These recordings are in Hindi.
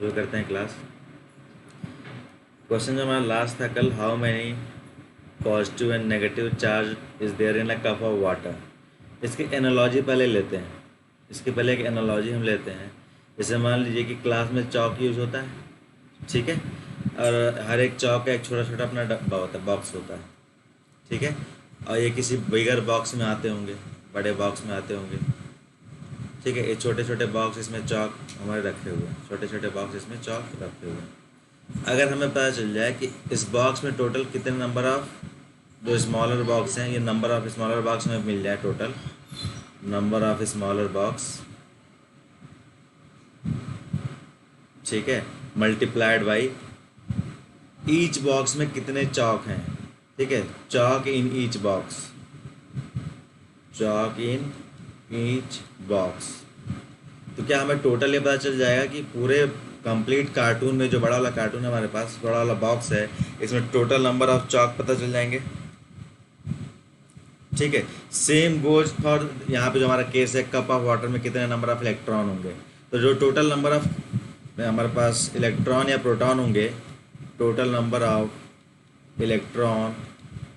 शुरू करते हैं क्लास। क्वेश्चन जो हमारा लास्ट था कल, how many positive and negative charge is there in a cup of water. इसकी एनालॉजी पहले लेते हैं। इसके पहले एक एनालॉजी हम लेते हैं। जैसे मान लीजिए कि क्लास में चौक यूज़ होता है, ठीक है, और हर एक चौक का एक छोटा छोटा अपना डब्बा होता है, बॉक्स होता है, ठीक है, और ये किसी बिगर बॉक्स में आते होंगे, बड़े बॉक्स में आते होंगे, ठीक है। ये छोटे छोटे बॉक्स इसमें चौक हमारे रखे हुए हैं, छोटे छोटे बॉक्स इसमें चौक रखे हुए हैं। अगर हमें पता चल जाए कि इस बॉक्स में टोटल कितने नंबर ऑफ जो स्मॉलर बॉक्स हैं, ये नंबर ऑफ स्मॉलर बॉक्स में मिल जाए, total number of smaller box, ठीक है, मल्टीप्लाइड बाई ईच बॉक्स में कितने चौक हैं, ठीक है, chalk in each box, chalk in each box. तो क्या हमें टोटल ये पता चल जाएगा कि पूरे कंप्लीट कार्टून में, जो बड़ा वाला कार्टून है हमारे पास, बड़ा वाला बॉक्स है, इसमें टोटल नंबर ऑफ चौक पता चल जाएंगे, ठीक है। सेम गोज फॉर यहाँ पे जो हमारा केस है, कप ऑफ वाटर में कितने नंबर ऑफ इलेक्ट्रॉन होंगे। तो जो टोटल नंबर ऑफ हमारे पास इलेक्ट्रॉन या प्रोटॉन होंगे, टोटल नंबर ऑफ इलेक्ट्रॉन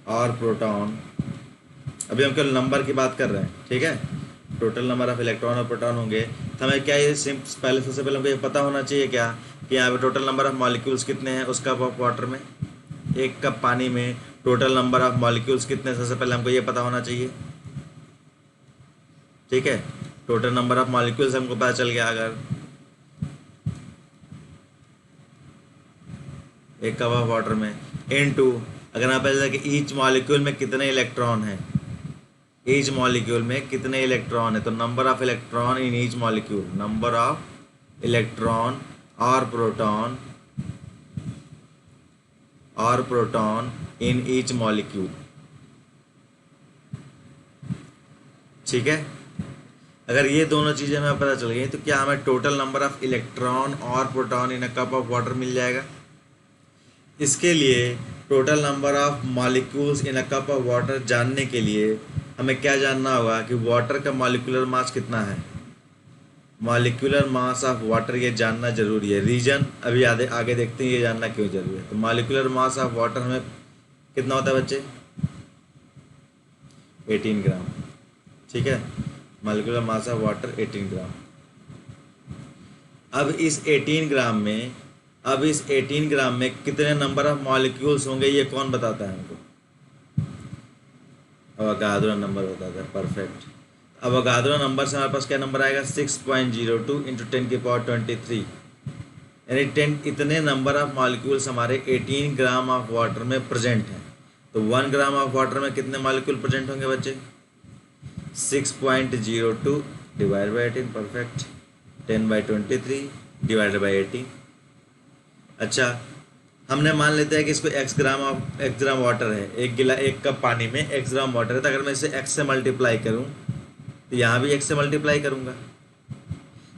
और प्रोटॉन, अभी हम केवल नंबर की बात कर रहे हैं, ठीक है, टोटल नंबर ऑफ इलेक्ट्रॉन और प्रोटॉन होंगे। तो हमें क्या ये पहले सबसे पहले हमको ये पता होना चाहिए क्या कि यहाँ पे टोटल नंबर ऑफ मॉलिक्यूल्स कितने हैं उस कप ऑफ वाटर में, एक कप पानी में टोटल नंबर ऑफ मॉलिक्यूल्स कितने, सबसे पहले हमको ये पता होना चाहिए, ठीक है। टोटल नंबर ऑफ मॉलिक्यूल्स हमको पता चल गया, अगर एक कप ऑफ वाटर में इनटू, अगर हमें पता चला कि ईच मॉलिक्यूल में कितने इलेक्ट्रॉन हैं, ईच मॉलिक्यूल में कितने इलेक्ट्रॉन है, तो number of electron in each molecule, number of electron और प्रोटॉन इन ईच मॉलिक्यूल, ठीक है। अगर ये दोनों चीज़ें हमें पता चल गई तो क्या हमें टोटल नंबर ऑफ इलेक्ट्रॉन और proton in a cup of water मिल जाएगा। इसके लिए total number of molecules in a cup of water जानने के लिए हमें क्या जानना होगा कि वाटर का मॉलिक्यूलर मास कितना है, मॉलिक्यूलर मास ऑफ वाटर, ये जानना जरूरी है। रीजन अभी आगे देखते हैं ये जानना क्यों जरूरी है। तो मॉलिक्यूलर मास ऑफ वाटर हमें कितना होता है बच्चे, 18 ग्राम, ठीक है, मॉलिक्यूलर मास ऑफ वाटर 18 ग्राम। अब इस 18 ग्राम में कितने नंबर ऑफ मॉलिक्यूल्स होंगे ये कौन बताता है हमको, अवोगाद्रो नंबर बताता है, परफेक्ट। अवोगाद्रो नंबर से हमारे पास क्या नंबर आएगा, 6.02 इंटू 10⁻23, यानी 10 इतने नंबर ऑफ मॉलिक्यूल्स हमारे 18 ग्राम ऑफ वाटर में प्रेजेंट हैं। तो 1 ग्राम ऑफ वाटर में कितने मॉलिक्यूल प्रेजेंट होंगे बच्चे, 6.02 divide by 18, perfect, 10/23 divided by 18। अच्छा, हमने मान लेते हैं कि इसको x ग्राम वाटर है, एक कप पानी में x ग्राम वाटर है, तो अगर मैं इसे x से मल्टीप्लाई करूं तो यहाँ भी x से मल्टीप्लाई करूंगा,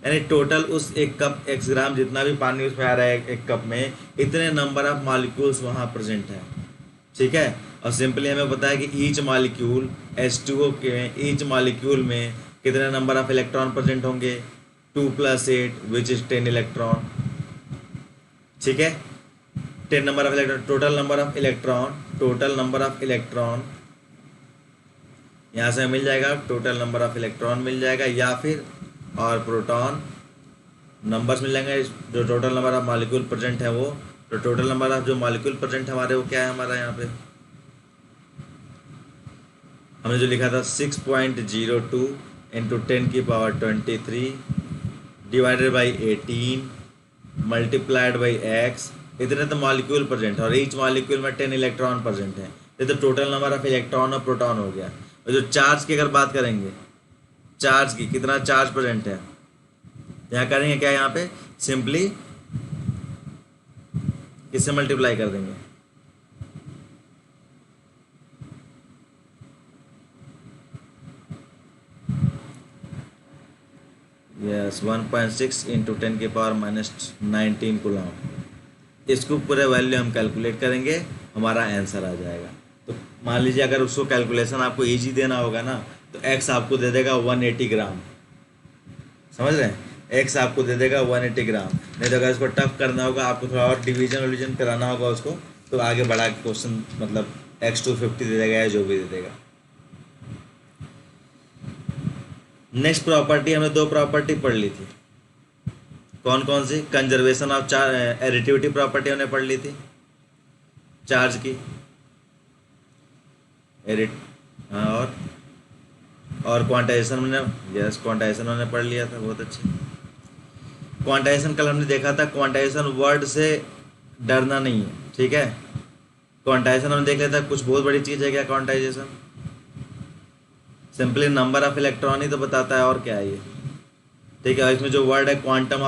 यानी टोटल उस एक कप x ग्राम जितना भी पानी उसमें आ रहा है एक कप में, इतने नंबर ऑफ मॉलिक्यूल्स वहाँ प्रेजेंट है, ठीक है। और सिंपली हमें पता है कि ईच मॉलिक्यूल H2O के ईच मॉलिक्यूल में कितने नंबर ऑफ इलेक्ट्रॉन प्रेजेंट होंगे, 2 + 8 विच इज 10 इलेक्ट्रॉन, ठीक है, 10 number of electron, total number of electron यहाँ से मिल जाएगा, टोटल नंबर ऑफ इलेक्ट्रॉन मिल जाएगा, या फिर और प्रोटॉन नंबर्स मिल जाएंगे, जो total number of molecule present है वो। तो टोटल नंबर ऑफ जो मॉलिक्यूल प्रेजेंट हमारे वो क्या है हमारा, यहाँ पे हमने जो लिखा था 6.02 into 10⁻23 divided by 18 multiplied by x, इतने तो मॉलिक्यूल प्रेजेंट है और ईच मॉलिक्यूल में 10 इलेक्ट्रॉन प्रेजेंट है। ये तो टोटल नंबर ऑफ इलेक्ट्रॉन और प्रोटॉन हो गया। और जो चार्ज की अगर बात करेंगे, चार्ज की कितना चार्ज प्रेजेंट है, यहाँ करेंगे क्या, यहाँ पे सिंपली किससे मल्टीप्लाई कर देंगे, यस 1.6 इंटू 10⁻⁻19 कूलम। इसको पूरे वैल्यू हम कैलकुलेट करेंगे, हमारा आंसर आ जाएगा। तो मान लीजिए अगर उसको कैलकुलेशन आपको इजी देना होगा ना, तो x आपको दे देगा 180 ग्राम, समझ रहे हैं, x आपको दे देगा 180 ग्राम। नहीं तो अगर इसको टफ करना होगा आपको, थोड़ा और डिवीजन कराना होगा उसको, तो आगे बढ़ा के क्वेश्चन मतलब x250 दे देगा या जो भी दे देगा। नेक्स्ट प्रॉपर्टी, हमने दो प्रॉपर्टी पढ़ ली थी, कौन कौन सी? Conservation of charge, additivity property हमने पढ़ ली थी चार्ज की, एडिट, हाँ, और क्वांटाइजेशन हमने, यस क्वांटाइजेशन हमने पढ़ लिया था, बहुत अच्छे। क्वांटाइजेशन कल हमने देखा था, क्वांटाइजेशन वर्ड से डरना नहीं है, ठीक है। क्वांटाइजेशन हमने देख लिया था, कुछ बहुत बड़ी चीज़ है क्या quantisation? Simply number of electron ही तो बताता है, और क्या है ये, ठीक है। इसमें जो वर्ड है क्वांटम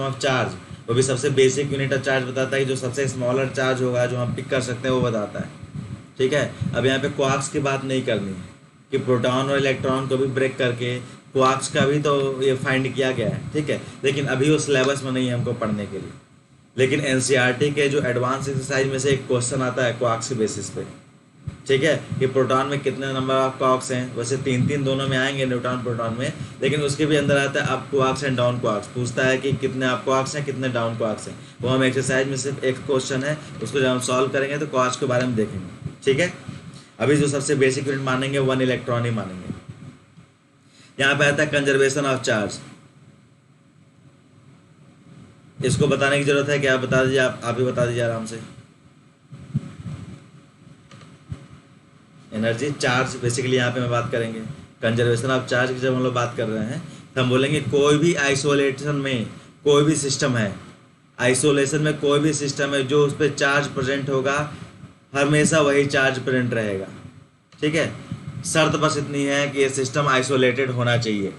ऑफ चार्ज, वो भी सबसे बेसिक यूनिट ऑफ चार्ज बताता है, जो सबसे स्मॉलर चार्ज होगा जो हम पिक कर सकते हैं वो बताता है, ठीक है। अब यहाँ पे क्वार्क्स की बात नहीं करनी है कि प्रोटॉन और इलेक्ट्रॉन को भी ब्रेक करके क्वार्क्स का भी तो ये फाइंड किया गया है, ठीक है, लेकिन अभी वो सिलेबस में नहीं है हमको पढ़ने के लिए। लेकिन एनसीईआरटी के जो एडवांस एक्सरसाइज में से एक क्वेश्चन आता है क्वार्क्स के बेसिस पे, ठीक है, कि प्रोटॉन में कितने नंबर ऑफ क्वार्क्स हैं, वैसे 3 दोनों में आएंगे न्यूट्रॉन प्रोटॉन में, लेकिन उसके भी अंदर आता है up quarks and down quarks, पूछता है कि कितने अप क्वार्क्स हैं कितने डाउन क्वार्क्स हैं। वो हम एक्सरसाइज में सिर्फ एक क्वेश्चन है, उसको जब हम सॉल्व करेंगे तो क्वार्क्स के बारे में देखेंगे, ठीक है। अभी जो सबसे बेसिक यूनिट मानेंगे 1 इलेक्ट्रॉन ही मानेंगे। यहाँ पे आता है कंजर्वेशन ऑफ चार्ज, इसको बताने की जरूरत है क्या? बता दीजिए, आप ही बता दीजिए आराम से। एनर्जी चार्ज बेसिकली यहाँ पे मैं बात करेंगे, कंजर्वेशन ऑफ चार्ज की जब हम लोग बात कर रहे हैं तो हम बोलेंगे कोई भी आइसोलेशन में कोई भी सिस्टम है, आइसोलेशन में कोई भी सिस्टम है जो उस पर चार्ज प्रेजेंट होगा, हमेशा वही चार्ज प्रेजेंट रहेगा, ठीक है। शर्त बस इतनी है कि ये सिस्टम आइसोलेटेड होना चाहिए,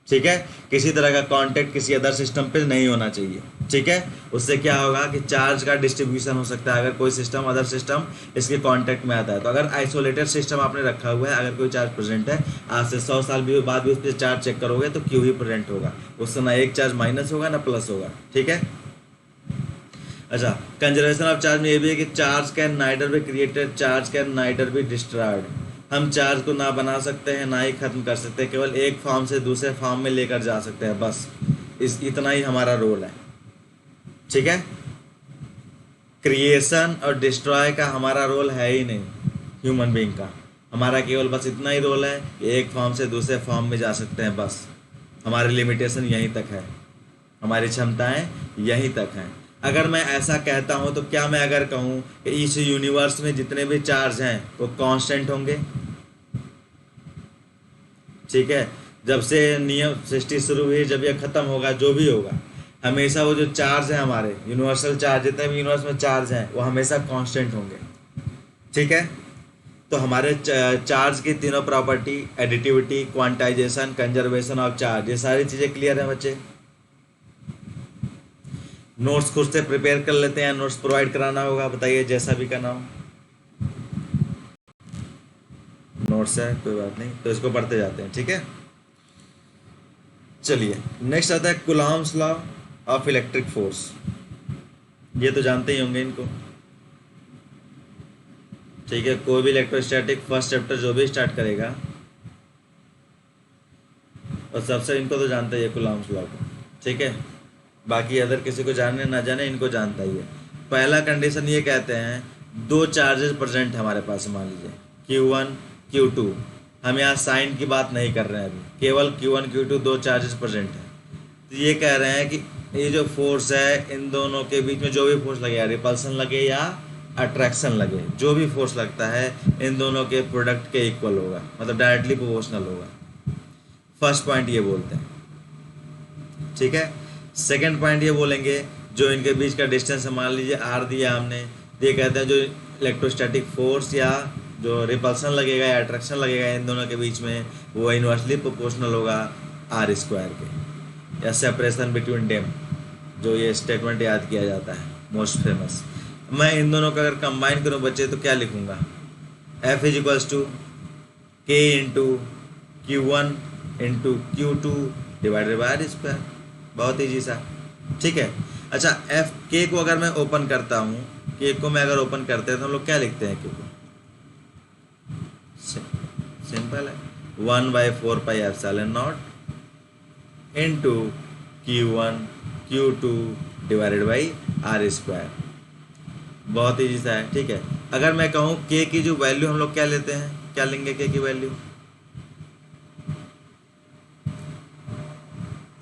ठीक है, किसी तरह का कांटेक्ट किसी अदर सिस्टम पे नहीं होना चाहिए, ठीक है। उससे क्या होगा कि चार्ज का डिस्ट्रीब्यूशन हो सकता है, अगर कोई सिस्टम अदर सिस्टम इसके कांटेक्ट में आता है। तो अगर आइसोलेटेड सिस्टम आपने रखा हुआ है, अगर कोई चार्ज प्रेजेंट है, आज से 100 साल भी बाद भी उस पर चार्ज चेक करोगे तो क्यू ही प्रेजेंट होगा, उससे ना एक चार्ज माइनस होगा ना प्लस होगा, ठीक है। अच्छा, कंजर्वेशन ऑफ चार्ज में ये भी है कि charge can neither be created, charge can neither be destroyed. हम चार्ज को ना बना सकते हैं ना ही खत्म कर सकते हैं, केवल एक फॉर्म से दूसरे फॉर्म में लेकर जा सकते हैं, बस इतना ही हमारा रोल है, ठीक है। क्रिएशन और डिस्ट्रॉय का हमारा रोल है ही नहीं ह्यूमन बीइंग का, हमारा केवल बस इतना ही रोल है कि एक फॉर्म से दूसरे फॉर्म में जा सकते हैं, बस हमारी लिमिटेशन यहीं तक है, हमारी क्षमताएं यहीं तक हैं। अगर मैं ऐसा कहता हूं तो क्या मैं अगर कहूं कि इस यूनिवर्स में जितने भी चार्ज हैं वो कांस्टेंट होंगे, ठीक है, जब से नियम सृष्टि शुरू हुई जब ये खत्म होगा जो भी होगा, हमेशा वो जो चार्ज है हमारे यूनिवर्सल चार्ज, जितने भी यूनिवर्स में चार्ज हैं वो हमेशा कांस्टेंट होंगे, ठीक है। तो हमारे चार्ज की तीनों property, additivity, quantization, conservation of charge, ये सारी चीज़ें क्लियर है बच्चे। नोट्स खुद से प्रिपेयर कर लेते हैं, नोट्स प्रोवाइड कराना होगा, बताइए जैसा भी करना हो। नोट्स है कोई बात नहीं, तो इसको पढ़ते जाते हैं, ठीक है। चलिए नेक्स्ट आता है Coulomb's law of electric force, ये तो जानते ही होंगे इनको, ठीक है। कोई भी इलेक्ट्रोस्टैटिक फर्स्ट चैप्टर जो भी स्टार्ट करेगा और सबसे इनको तो जानते ही है कूलॉम्स लॉ को, ठीक है। बाकी अदर किसी को जाने ना जाने इनको जानता ही है। पहला कंडीशन ये कहते हैं दो चार्जेस प्रेजेंट है हमारे पास, मान लीजिए Q1 Q2, हम यहाँ साइन की बात नहीं कर रहे हैं अभी, केवल Q1 Q2 दो चार्जेस प्रेजेंट है। तो ये कह रहे हैं कि ये जो फोर्स है इन दोनों के बीच में जो भी फोर्स लगे, रिपल्सन लगे या अट्रैक्शन लगे, जो भी फोर्स लगता है इन दोनों के प्रोडक्ट के इक्वल होगा, मतलब डायरेक्टली प्रोपोर्शनल होगा। फर्स्ट पॉइंट ये बोलते हैं, ठीक है। सेकेंड पॉइंट ये बोलेंगे जो इनके बीच का डिस्टेंस है, मान लीजिए R दिया हमने, ये कहते हैं जो इलेक्ट्रोस्टैटिक फोर्स या जो रिपल्सन लगेगा या अट्रैक्शन लगेगा इन दोनों के बीच में वो इन्वर्सली प्रोपोर्शनल होगा R स्क्वायर के, या सेपरेशन बिटवीन डेम, जो ये स्टेटमेंट याद किया जाता है मोस्ट फेमस। मैं इन दोनों का अगर कंबाइन करूँ बच्चे तो क्या लिखूँगा, F is equals to K into Q1 into Q2 divided by R square, बहुत ईजी सा, ठीक है। अच्छा, F K को अगर मैं ओपन करता हूँ, K को मैं अगर ओपन करते हैं तो हम लोग क्या लिखते हैं, K को सिंपल है 1/4 pi epsilon not into Q1 Q2 divided by R square. बहुत ईजी सा है, ठीक है। अगर मैं कहूँ K की जो वैल्यू हम लोग क्या लेते हैं, क्या लेंगे K की वैल्यू?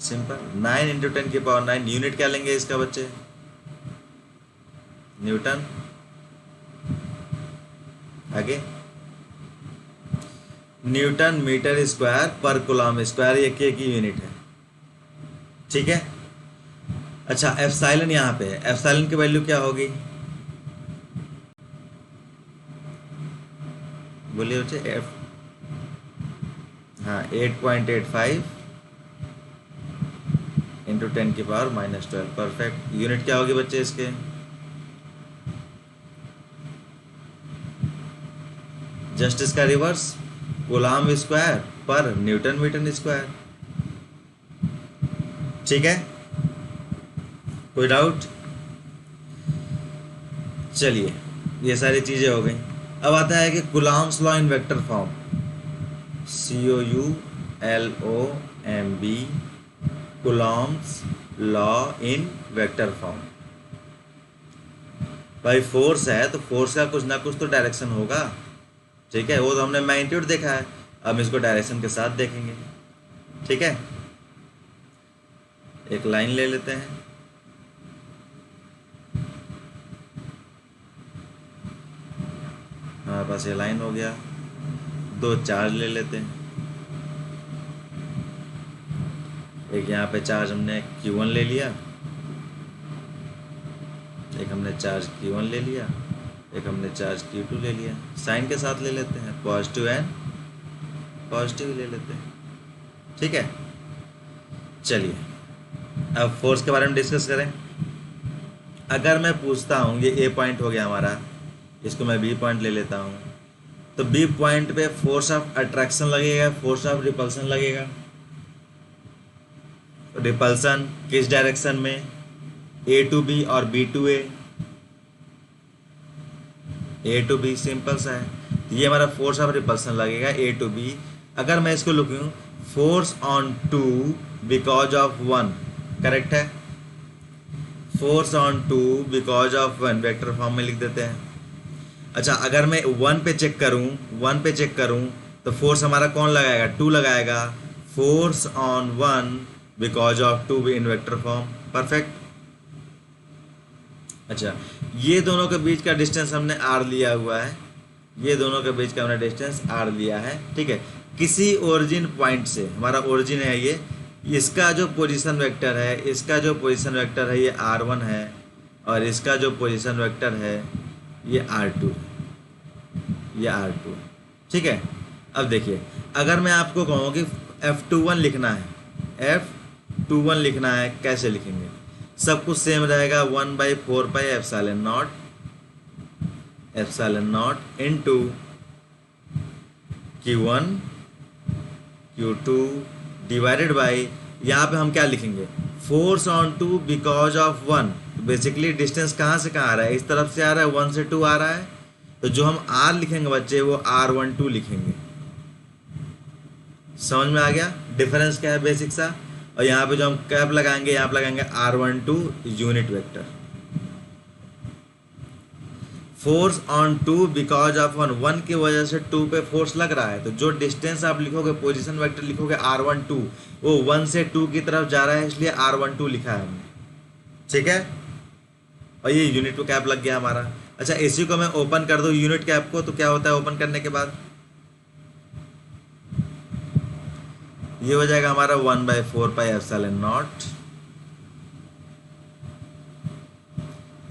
सिंपल 9 इंटू 10⁹ यूनिट क्या लेंगे इसका बच्चे? न्यूटन। आगे न्यूटन मीटर स्क्वायर पर कूलम स्क्वायर, ये K की यूनिट है, ठीक है। अच्छा एप्सिलॉन यहाँ पे है, एप्सिलॉन की वैल्यू क्या होगी? बोलिए बच्चे। एफ, हाँ 8.85 इंटू 10⁻⁻12। परफेक्ट। यूनिट क्या होगी बच्चे इसके? जस्ट इसका रिवर्स, कूलम स्क्वायर पर न्यूटन मीटर स्क्वायर, ठीक है। कोई डाउट? चलिए ये सारी चीजें हो गई। अब आता है कि Coulomb's law in vector form, COULOMB, Coulomb's law in vector form. भाई फोर्स है तो फोर्स का कुछ ना कुछ तो डायरेक्शन होगा, ठीक है। वो तो हमने मैग्नीट्यूड देखा है, अब इसको डायरेक्शन के साथ देखेंगे, ठीक है। एक लाइन ले लेते हैं, हमारे पास ये लाइन हो गया। दो चार्ज ले लेते हैं, एक यहाँ पे चार्ज हमने Q1 ले लिया, एक हमने चार्ज Q1 ले लिया, एक हमने चार्ज Q2 ले लिया। साइन के साथ ले लेते हैं, पॉजिटिव एंड पॉजिटिव ले लेते हैं, ठीक है। चलिए अब फोर्स के बारे में डिस्कस करें। अगर मैं पूछता हूँ, ये ए पॉइंट हो गया हमारा, इसको मैं बी पॉइंट ले लेता हूँ, तो बी पॉइंट पे फोर्स ऑफ अट्रैक्शन लगेगा, फोर्स ऑफ रिपल्सन लगेगा। रिपल्सन किस डायरेक्शन में? A to B और B to A। A to B simple सा है, ये हमारा फोर्स ऑफ रिपल्सन लगेगा A to B। अगर मैं इसको लिखूँ force on 2 because of 1, correct है। Force on 2 because of 1 vector form में लिख देते हैं। अच्छा अगर मैं 1 पे चेक करूं तो फोर्स हमारा कौन लगाएगा? 2 लगाएगा। Force on 1 because of 2 in vector form, perfect. अच्छा ये दोनों के बीच का डिस्टेंस हमने r लिया हुआ है, ये दोनों के बीच का हमने डिस्टेंस r लिया है, ठीक है। किसी ओरिजिन पॉइंट से, हमारा ओरिजिन है ये, इसका जो पोजीशन वेक्टर है, इसका जो पोजीशन वेक्टर है ये r1 है, और इसका जो पोजीशन वेक्टर है ये r2, ये r2, ठीक है। अब देखिए अगर मैं आपको कहूँ कि F21 लिखना है, F21 लिखना है, कैसे लिखेंगे? सब कुछ सेम रहेगा, 1/4πε0 into Q1 Q2 divided by, यहाँ पे हम क्या लिखेंगे? Force on 2 because of 1। तो बेसिकली डिस्टेंस कहाँ से कहाँ आ रहा है? इस तरफ से आ रहा है, 1 से 2 आ रहा है, तो जो हम R लिखेंगे बच्चे वो R12 लिखेंगे। समझ में आ गया डिफरेंस क्या है बेसिक सा? और यहाँ पे जो हम कैप लगाएंगे, यहाँ पे लगाएंगे R12 unit vector. Force on 2 because of 1 की वजह से 2 पे फोर्स लग रहा है, तो जो डिस्टेंस आप लिखोगे, पोजीशन वेक्टर लिखोगे R12, वो 1 से 2 की तरफ जा रहा है, इसलिए R12 लिखा है हमने, ठीक है। और ये यूनिट पे कैप लग गया हमारा। अच्छा इसी को मैं ओपन कर दूं यूनिट कैप को, तो क्या होता है ओपन करने के बाद? ये हो जाएगा हमारा 1/4πε0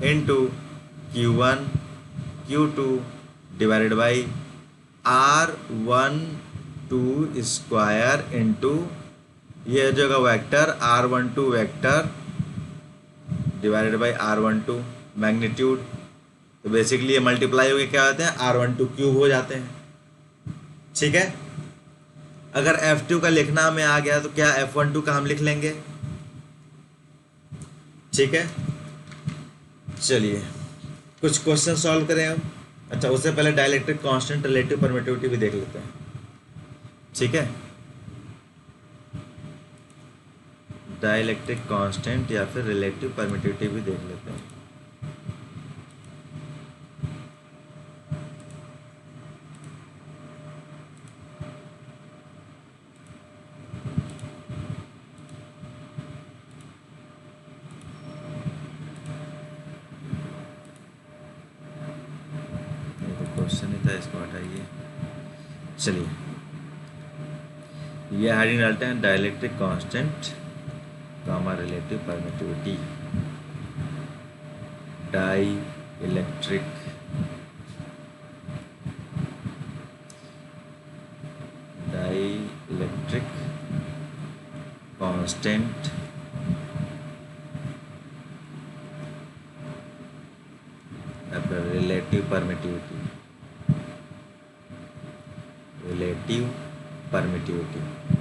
into Q1 Q2 divided by R12 square into ये हो जाएगा vector R12 vector divided by R12 magnitude. तो बेसिकली ये मल्टीप्लाई होके क्या होते हैं? R12 क्यूब हो जाते हैं, ठीक है। अगर F2 का लिखना में आ गया तो क्या F12 का हम लिख लेंगे, ठीक है। चलिए कुछ क्वेश्चन सॉल्व करें हम। अच्छा उससे पहले डाइलेक्ट्रिक कांस्टेंट रिलेटिव परमिटिविटी भी देख लेते हैं, ठीक है। डाइलेक्ट्रिक कांस्टेंट या फिर रिलेटिव परमिटिविटी भी देख लेते हैं। ये तो क्वेश्चन ही था, इसको हटाइए। चलिए, ये हाइड्रोजन डालते हैं dielectric constant gamma relative permittivity. Dielectric constant relative permittivity.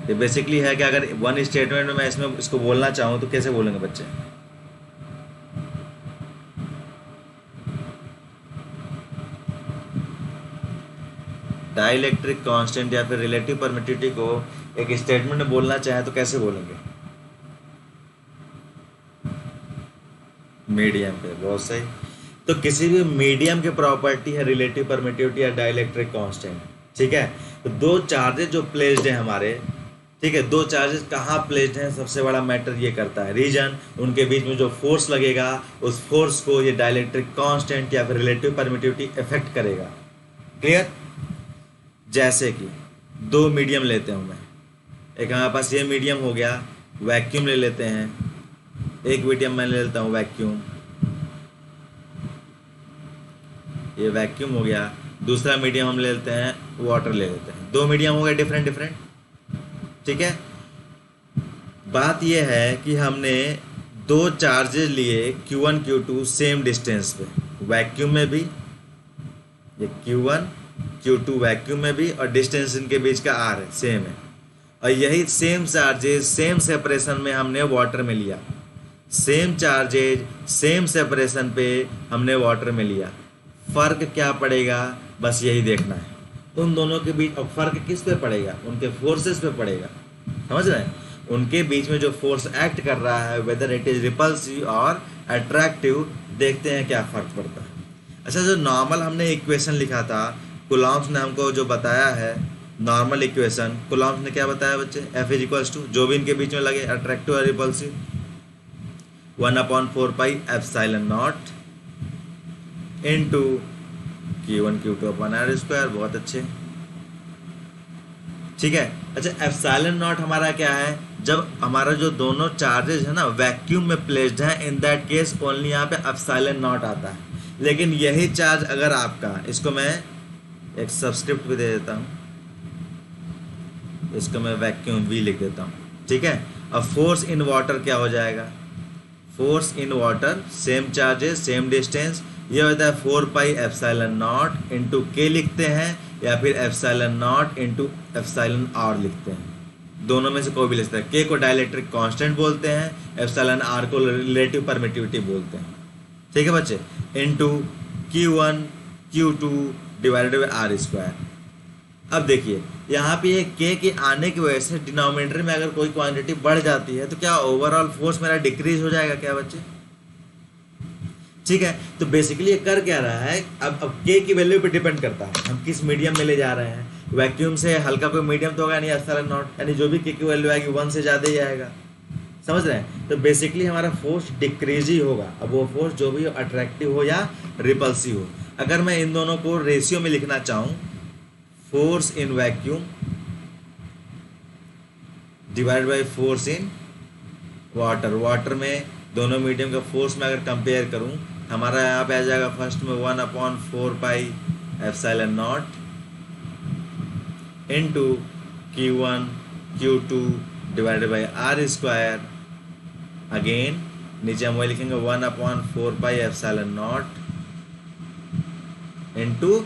ये बेसिकली है कि अगर वन स्टेटमेंट में मैं इसमें इसको बोलना चाहूँ तो कैसे बोलेंगे बच्चे? डाइलेक्ट्रिक कांस्टेंट या फिर रिलेटिव परमिटिविटी को एक स्टेटमेंट में बोलना चाहे तो कैसे बोलेंगे? मीडियम पे। बहुत सही। तो किसी भी मीडियम की प्रॉपर्टी है रिलेटिव परमिटिविटी या डाइलेक्ट्रिक कांस्टेंट, ठीक है। तो दो चार्जेस जो प्लेस्ड हैं हमारे, ठीक है, दो चार्जेस कहाँ प्लेस्ड हैं, सबसे बड़ा मैटर ये करता है रीजन। उनके बीच में जो फोर्स लगेगा उस फोर्स को ये डाइलेक्ट्रिक कांस्टेंट या फिर रिलेटिव परमिटिविटी इफेक्ट करेगा। क्लियर? जैसे कि दो मीडियम लेते हूँ मैं, एक हमारे पास ये मीडियम हो गया, वैक्यूम ले लेते हैं। एक मीडियम मैं ले लेता हूँ वैक्यूम, ये वैक्यूम हो गया। दूसरा मीडियम हम ले लेते हैं वाटर ले लेते हैं। दो मीडियम हो गए डिफरेंट डिफरेंट, ठीक है। बात यह है कि हमने दो चार्जेस लिए Q1 Q2 सेम डिस्टेंस पे, वैक्यूम में भी ये Q1 Q2 वैक्यूम में भी, और डिस्टेंस इनके बीच का R है, सेम है। और यही सेम चार्जेस सेम सेपरेशन में हमने वाटर में लिया, सेम चार्जेज सेम सेपरेशन पे हमने वाटर में लिया। फ़र्क क्या पड़ेगा, बस यही देखना है उन दोनों के बीच। और फ़र्क किस पे पड़ेगा? उनके फोर्सेस पे पड़ेगा। समझ रहे हैं? उनके बीच में जो फोर्स एक्ट कर रहा है, वेदर इट इज़ रिपल्सिव और अट्रैक्टिव, देखते हैं क्या फ़र्क पड़ता है। अच्छा, जो नॉर्मल हमने इक्वेशन लिखा था, कूलॉम्स ने हमको जो बताया है नॉर्मल इक्वेशन, कूलॉम्स ने क्या बताया बच्चे? F इज इक्वल्स टू जो भी इनके बीच में लगे, अट्रैक्टिव और repulsive, 1/4 pi epsilon not into Q1 Q2 upon R square. बहुत अच्छे, ठीक है। अच्छा, एप्सिलॉन नॉट हमारा क्या है? जब हमारा जो दोनों चार्जेस है ना वैक्यूम में प्लेस्ड है, इन दैट केस ओनली यहाँ पे एप्सिलॉन नॉट आता है। लेकिन यही चार्ज अगर आपका, इसको मैं एक सबस्क्रिप्ट भी दे देता हूँ, इसको मैं वैक्यूम V लिख देता हूँ, ठीक है। अब फोर्स इन वाटर क्या हो जाएगा? Force in water same charges same distance, ये होता है 4 पाई एप्सिलॉन नॉट इंटू के लिखते हैं, या फिर epsilon not into epsilon R लिखते हैं। दोनों में से कोई भी ले सकता है। के को डाइलेक्ट्रिक कांस्टेंट बोलते हैं, एप्सिलॉन R को रिलेटिव परमिटिविटी बोलते हैं, ठीक है बच्चे। Into Q1 Q2 divided by R square. अब देखिए यहाँ पे ये के के आने की वजह से डिनोमिनेटर में अगर कोई क्वांटिटी बढ़ जाती है तो क्या ओवरऑल फोर्स मेरा डिक्रीज हो जाएगा क्या बच्चे? ठीक है। तो बेसिकली ये कर क्या रहा है, अब के की वैल्यू पे डिपेंड करता है हम किस मीडियम में ले जा रहे हैं। वैक्यूम से हल्का कोई मीडियम तो होगा नहीं, एप्सिलॉन नॉट, यानी जो भी के की वैल्यू आएगी 1 से ज़्यादा ही आएगा। समझ रहे हैं? तो बेसिकली हमारा फोर्स डिक्रीज ही होगा। अब वो फोर्स जो भी अट्रैक्टिव हो या रिपल्सिव हो। अगर मैं इन दोनों को रेशियो में लिखना चाहूँ, force in vacuum divide by force in water, water में दोनों मीडियम का फोर्स में अगर कंपेयर करूं, हमारा यहाँ पे आ जाएगा फर्स्ट में 1/4 pi epsilon not into Q1 Q2 divided by R square. Again नीचे हम वही लिखेंगे 1/4 पाई एप्सिलॉन नॉट इंटू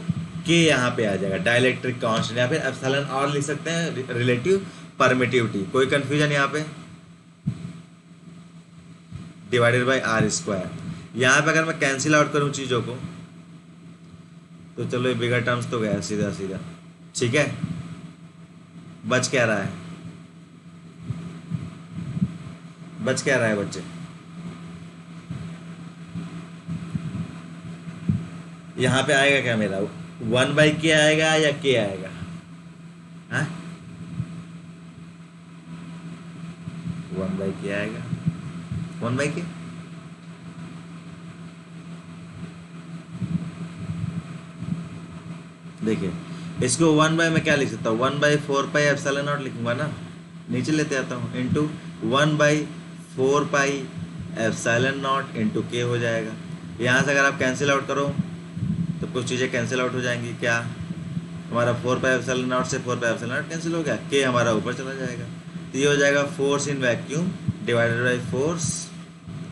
के, यहाँ पे आ जाएगा डाइलेक्ट्रिक कांस्टेंट, या फिर एप्सिलॉन R लिख सकते हैं रिलेटिव परमिटिविटी। कोई कंफ्यूजन यहाँ पे? Divided by R square. यहाँ पे अगर मैं कैंसिल आउट करूँ चीज़ों को तो चलो ये बिगर टर्म्स तो गया सीधा सीधा, ठीक है। बच क्या रहा है? बच क्या रहा है बच्चे? यहाँ पे आएगा क्या मेरा? 1/k आएगा या k आएगा? हाँ, 1/k आएगा। 1/k देखिए, इसको 1 बाय में क्या लिख सकता हूँ? 1/4πε0 लिखूंगा ना, नीचे लेते आता हूँ, इंटू 1/4πε0 इंटू k हो जाएगा। यहाँ से अगर आप कैंसिल आउट करो तो कुछ चीज़ें कैंसिल आउट हो जाएंगी। क्या? हमारा 4πε0 से 4πε0 कैंसिल हो गया, k हमारा ऊपर चला जाएगा। तो ये हो जाएगा force in vacuum divided by force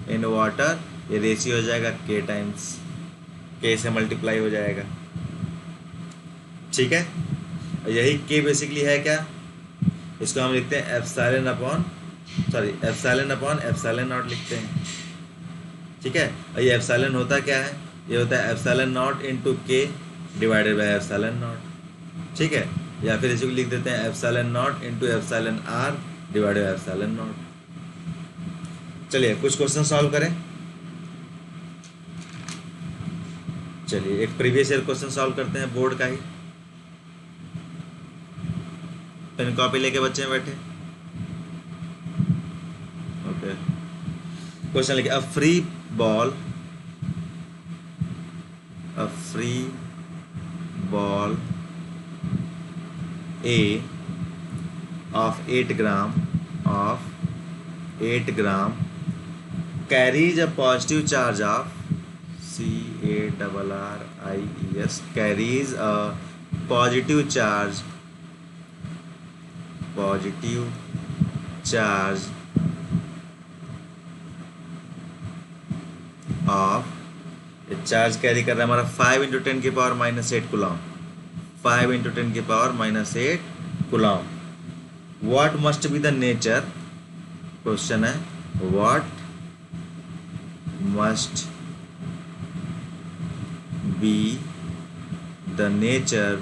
in water, ये रेशियो हो जाएगा k टाइम्स, k से मल्टीप्लाई हो जाएगा। ठीक है, यही k बेसिकली है क्या? इसको हम लिखते हैं एप्सिलॉन अपॉन एप्सिलॉन लिखते हैं। ठीक है, और ये एप्सिलॉन होता क्या है? ये होता है epsilon into k divided by epsilon. ठीक है, या फिर इसको लिख देते हैं epsilon into epsilon r divided by epsilon. चलिए कुछ क्वेश्चन सॉल्व करें। चलिए एक प्रीवियस ईयर क्वेश्चन सॉल्व करते हैं, बोर्ड का ही। पेन कॉपी लेके बच्चे बैठे। ओके, क्वेश्चन लिखिए, a free ball A of 8 gram carries a positive charge of CARRIES, carries a positive charge of, charge carry कर रहा है हमारा 5 × 10⁻⁸ coulomb, 5 × 10⁻⁸ coulomb. What must be the nature, question है, what must be the nature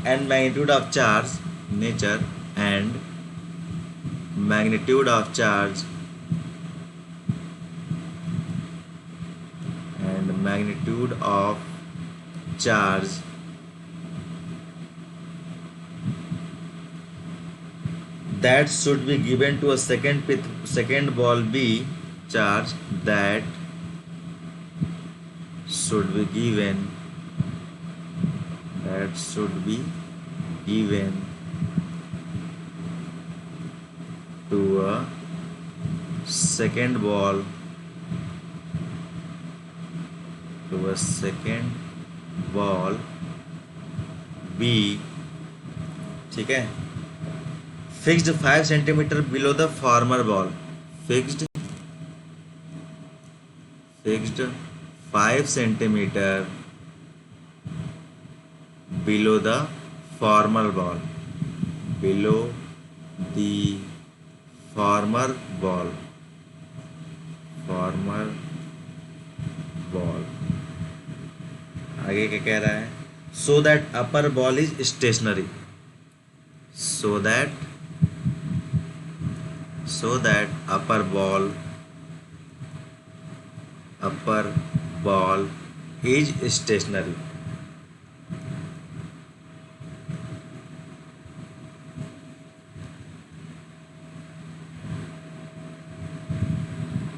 and magnitude of charge, nature and magnitude of charge that should be given to a second ball B charge, that should be given to a second ball B, ठीक है, fixed 5 centimeter below the former ball, fixed 5 centimeter below the former ball, आगे क्या कह रहा है? so that upper ball is stationary, so that upper ball is stationary।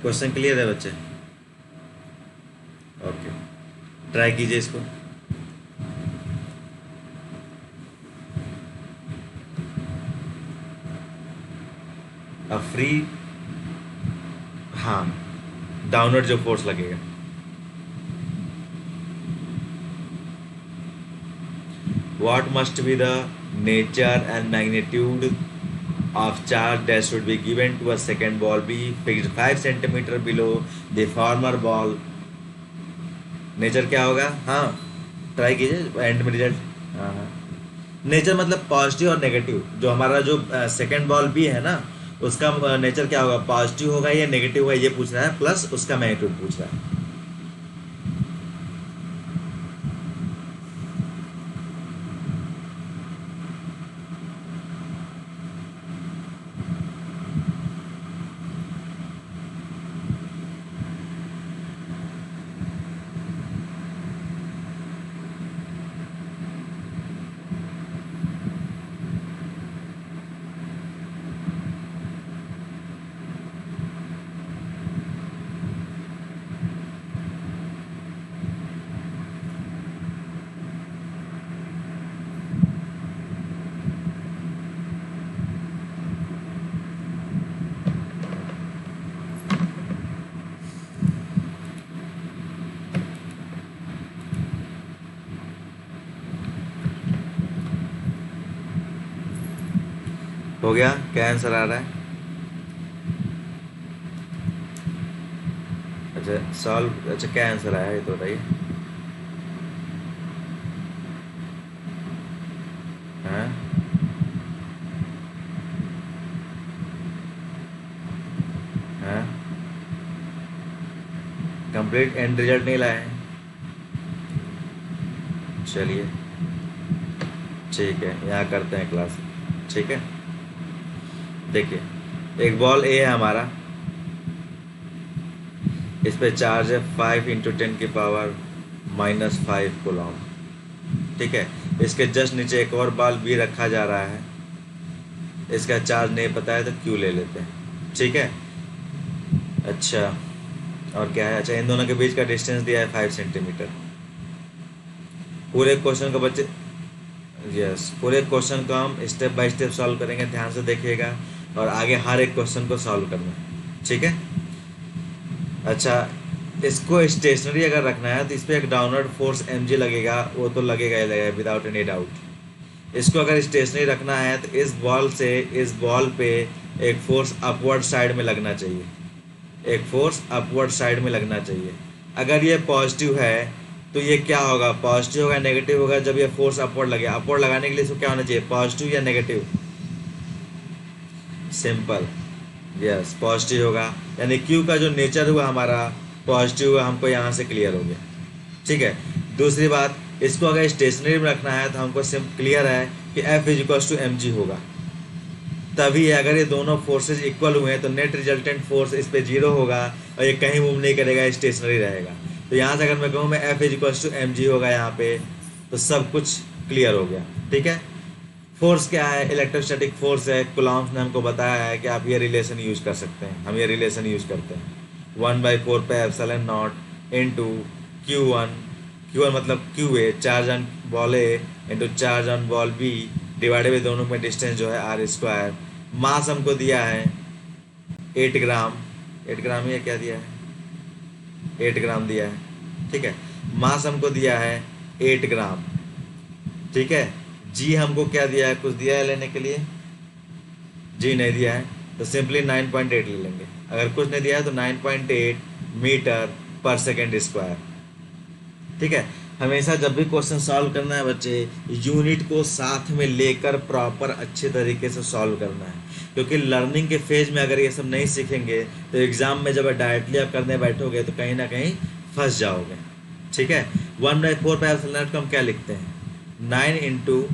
Question clear है बच्चे? ओके, ट्राई कीजिए इसको। फ्री, हाँ, डाउनवर्ड जो फोर्स लगेगा, what must be the nature and magnitude of charge that should be given to a second ball B fixed 5 centimeter below the former ball। Nature क्या होगा? हाँ, ट्राई कीजिए, एंड में रिजल्ट। हाँ, नेचर मतलब पॉजिटिव और नेगेटिव। जो हमारा जो सेकंड बॉल भी है ना, उसका नेचर क्या होगा? पॉजिटिव होगा या नेगेटिव होगा, ये पूछ रहा है, प्लस उसका मैग्नीट्यूड पूछ रहा है। हो गया? क्या आंसर आ रहा है? अच्छा सॉल्व, अच्छा क्या आंसर आया ये तो बताइए। हाँ हाँ, कंप्लीट एंड रिजल्ट नहीं लाए हैं। चलिए ठीक है, यहाँ करते हैं क्लास। ठीक है, देखिए एक बॉल ए है हमारा, इस पे चार्ज है 5 × 10⁻⁻⁵ ठीक है। इसके जस्ट नीचे एक और बॉल बी रखा जा रहा है, इसका चार्ज नहीं पता है तो क्यू ले लेते हैं। ठीक है, अच्छा और क्या है, अच्छा इन दोनों के बीच का डिस्टेंस दिया है 5 सेंटीमीटर। पूरे क्वेश्चन को बच्चे, यस पूरे क्वेश्चन को हम स्टेप बाय स्टेप सॉल्व करेंगे, ध्यान से देखिएगा और आगे हर एक क्वेश्चन को सॉल्व करना है। ठीक है, अच्छा इसको स्टेशनरी अगर रखना है तो इस पर एक डाउनवर्ड फोर्स mg लगेगा, वो तो लगेगा ही लगेगा विदाउट एनी डाउट। इसको अगर स्टेशनरी रखना है तो इस बॉल से इस बॉल पे एक फोर्स अपवर्ड साइड में लगना चाहिए, एक फोर्स अपवर्ड साइड में लगना चाहिए। अगर ये पॉजिटिव है तो ये क्या होगा, पॉजिटिव होगा नेगेटिव होगा? जब ये फोर्स अपवर्ड लगे, अपवर्ड लगाने के लिए इसको क्या होना चाहिए, पॉजिटिव या नेगेटिव? सिंपल, यस पॉजिटिव होगा, यानी क्यू का जो नेचर हुआ हमारा पॉजिटिव हुआ, हमको यहाँ से क्लियर हो गया। ठीक है, दूसरी बात, इसको अगर स्टेशनरी में रखना है तो हमको सिम क्लियर है कि F = mg होगा। तभी अगर ये दोनों फोर्सेज इक्वल हुए हैं तो नेट रिजल्टेंट फोर्स इस पे 0 होगा और ये कहीं मूव नहीं करेगा, स्टेशनरी रहेगा। तो यहाँ से अगर मैं कहूँ मैं F = mg होगा यहाँ पे, तो सब कुछ क्लियर हो गया। ठीक है, फोर्स क्या है, इलेक्ट्रोस्टैटिक फोर्स है, कुलॉम्स ने हमको बताया है कि आप ये रिलेशन यूज कर सकते हैं, हम ये रिलेशन यूज करते हैं 1/4πε0 इंटू Q1, Q1 मतलब QA charge on ball A into charge on ball B divided by दोनों में डिस्टेंस जो है r²। मास हमको दिया है 8 ग्राम, 8 ग्राम ये क्या दिया है, 8 ग्राम दिया है। ठीक है, मास हमको दिया है 8 ग्राम। ठीक है, जी हमको क्या दिया है, कुछ दिया है लेने के लिए? जी नहीं दिया है, तो सिंपली 9.8 ले लेंगे। अगर कुछ नहीं दिया है तो 9.8 मीटर पर सेकेंड स्क्वायर। ठीक है, हमेशा जब भी क्वेश्चन सॉल्व करना है बच्चे, यूनिट को साथ में लेकर प्रॉपर अच्छे तरीके से सॉल्व करना है, क्योंकि लर्निंग के फेज में अगर ये सब नहीं सीखेंगे तो एग्जाम में जब डायरेक्टली आप करने बैठोगे तो कहीं ना कहीं फंस जाओगे। ठीक है, 1/4πε0 को हम क्या लिखते हैं, 9 इंटू,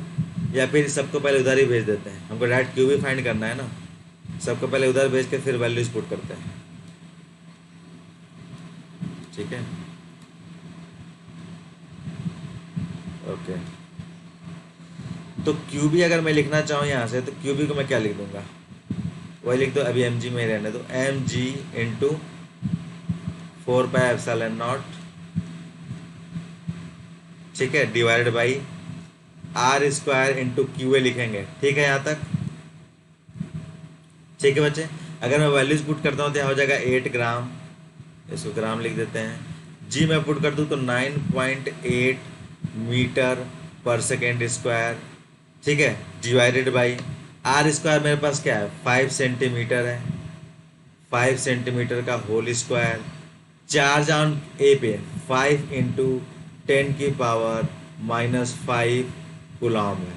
या फिर सबको पहले उधर ही भेज देते हैं, हमको डायरेक्ट क्यू भी फाइंड करना है ना, सबको पहले उधर भेज के फिर वैल्यूज पुट करते हैं। ठीक है, ओके, तो क्यू भी अगर मैं लिखना चाहूँ यहाँ से तो क्यू भी को मैं क्या लिख दूंगा, वही लिख दो, अभी एम जी में रहने दो, एम जी इंटू 4πε0, ठीक है, divided by r² into Q A लिखेंगे। ठीक है यहाँ तक? ठीक है बच्चे, अगर मैं वैल्यूज पुट करता हूँ तो यहाँ हो जाएगा 8 ग्राम, इसको ग्राम लिख देते हैं। जी मैं पुट कर दूँ तो 9.8 मीटर पर सेकेंड स्क्वायर। ठीक है, डिवाइडेड बाई r² मेरे पास क्या है, 5 सेंटीमीटर है, 5 सेंटीमीटर का होल स्क्वायर। चार्ज ऑन ए पे 5 इंटू 10⁻⁻5 कूलॉम है।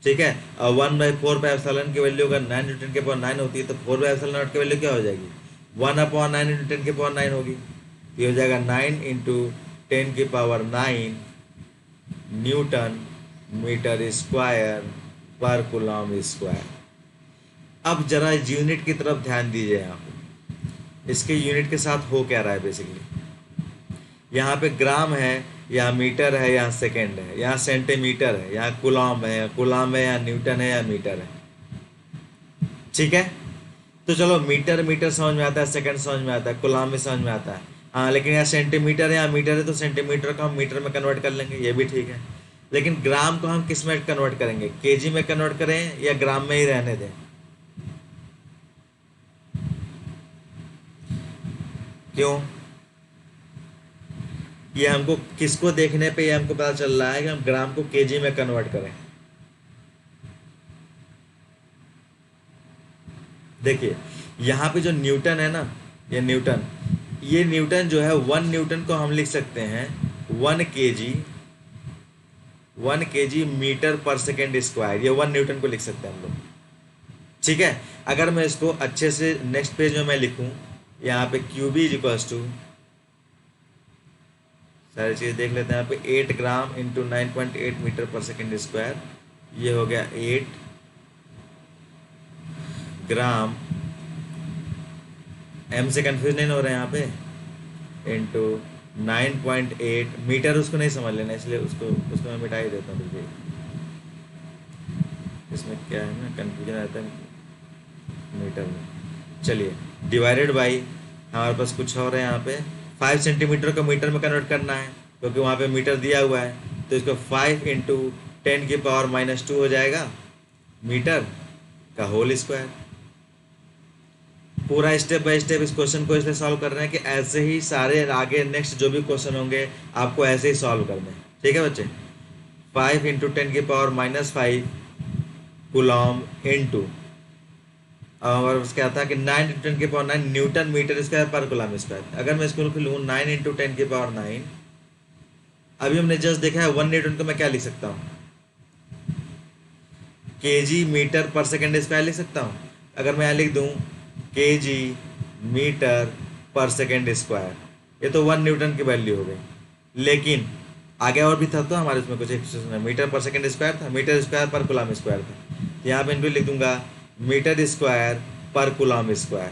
ठीक है, और 1/4πε की वैल्यू अगर 9 × 10⁻9 होती है तो 4πε0 की वैल्यू क्या हो जाएगी, 1/9 × 10⁻9 होगी। ये हो जाएगा 9 इंटू 10⁻9 न्यूटन मीटर स्क्वायर पर कूलॉम स्क्वायर। अब जरा यूनिट की तरफ ध्यान दीजिए, यहाँ पे इसके यूनिट के साथ हो क्या रहा है, बेसिकली यहाँ पे ग्राम है, यहाँ मीटर है, यहाँ सेकेंड है, यहाँ सेंटीमीटर है, यहाँ कूलॉम है, कूलॉम है, यहाँ न्यूटन है, यहाँ मीटर है। ठीक है, तो चलो मीटर मीटर समझ में आता है, सेकंड समझ में आता है, कूलॉम में समझ में आता है, हाँ, लेकिन यहाँ सेंटीमीटर है, यहाँ मीटर है, तो सेंटीमीटर को हम मीटर में कन्वर्ट कर लेंगे, ये भी ठीक है। लेकिन ग्राम को हम किस में कन्वर्ट करेंगे, केजी में कन्वर्ट करें या ग्राम में ही रहने दें? क्यों? ये हमको किसको देखने पे ये हमको पता चल रहा है कि हम ग्राम को केजी में कन्वर्ट करें? देखिए यहाँ पे जो न्यूटन है ना, ये न्यूटन जो है 1 न्यूटन को हम लिख सकते हैं 1 kg मीटर पर सेकेंड स्क्वायर, ये 1 न्यूटन को लिख सकते हैं हम लोग। ठीक है, अगर मैं इसको अच्छे से नेक्स्ट पेज में मैं लिखूं, यहाँ पे QB इज इक्वल्स टू, सारी चीज़ देख लेते हैं यहाँ पे 8 ग्राम इंटू 9.8 मीटर पर सेकेंड स्क्वायर, ये हो गया 8 ग्राम, M से कंफ्यूज नहीं हो रहा है यहाँ पे, इंटू 9.8 मीटर, उसको नहीं समझ लेना इसलिए उसको मैं मिटा ही देता हूँ, देखिए इसमें क्या है ना कंफ्यूजन आता है मीटर में। चलिए डिवाइडेड बाई, हमारे पास कुछ और है यहाँ पे 5 सेंटीमीटर को मीटर में कन्वर्ट करना है, क्योंकि वहाँ पे मीटर दिया हुआ है, तो इसको 5 इंटू 10⁻⁻2 हो जाएगा मीटर का होल स्क्वायर। पूरा स्टेप बाय स्टेप इस क्वेश्चन को इसलिए सॉल्व कर रहे हैं कि ऐसे ही सारे आगे नेक्स्ट जो भी क्वेश्चन होंगे आपको ऐसे ही सॉल्व करने हैं। ठीक है बच्चे, 5 इंटू 10⁻⁻5 कूलॉम इंटू, और क्या था कि 9 इंटू 10⁻9 न्यूटन मीटर स्क्वायर पर कूलम स्क्वायर। अगर मैं इसको लूँ 9 इंटू 10⁻9, अभी हमने जस्ट देखा है 1 न्यूटन को मैं क्या लिख सकता हूँ, kg मीटर पर सेकेंड स्क्वायर लिख सकता हूँ। अगर मैं यहाँ लिख दूँ kg मीटर पर सेकेंड स्क्वायर, ये तो 1 न्यूटन की वैल्यू हो गई, लेकिन आगे और भी था, तो हमारे इसमें कुछ एक्सप्रेशन है, मीटर पर सेकेंड स्क्वायर था, मीटर स्क्वायर पर कूलम स्क्वायर था, यहाँ पे इनको लिख दूंगा मीटर स्क्वायर पर कूलम स्क्वायर।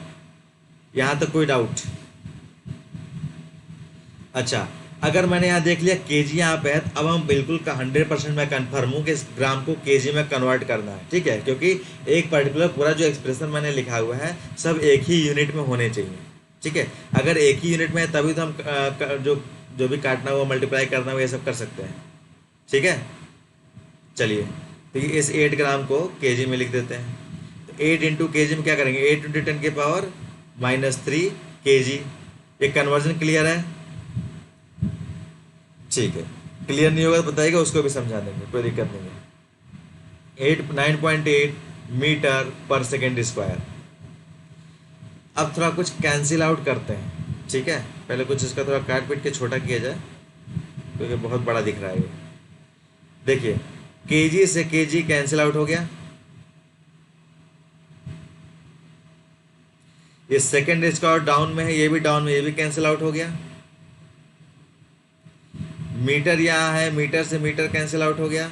यहाँ तक कोई डाउट? अच्छा, अगर मैंने यहाँ देख लिया केजी यहाँ पे है, अब हम बिल्कुल का 100% मैं कन्फर्म हूँ कि इस ग्राम को केजी में कन्वर्ट करना है। ठीक है, क्योंकि एक पर्टिकुलर पूरा जो एक्सप्रेशन मैंने लिखा हुआ है सब एक ही यूनिट में होने चाहिए। ठीक है, अगर एक ही यूनिट में है तभी तो हम जो भी काटना हो मल्टीप्लाई करना हो ये सब कर सकते हैं। ठीक है, चलिए तो इस 8 ग्राम को केजी में लिख देते हैं। तो 8 इंटू केजी में क्या करेंगे, 8 इंटू 10⁻³ kg। ये कन्वर्जन क्लियर है? ठीक है, क्लियर नहीं होगा तो बताइएगा, उसको भी समझा देंगे, कोई दिक्कत नहीं है। 9.8 मीटर पर सेकेंड स्क्वायर। अब थोड़ा कुछ कैंसिल आउट करते हैं। ठीक है, पहले कुछ इसका थोड़ा काट पीट के छोटा किया जाए क्योंकि बहुत बड़ा दिख रहा है ये। देखिए केजी से केजी कैंसिल आउट हो गया, ये सेकेंड स्क्वायर डाउन में है, ये भी डाउन में, ये भी कैंसिल आउट हो गया। मीटर यहाँ है, मीटर से मीटर कैंसिल आउट हो गया,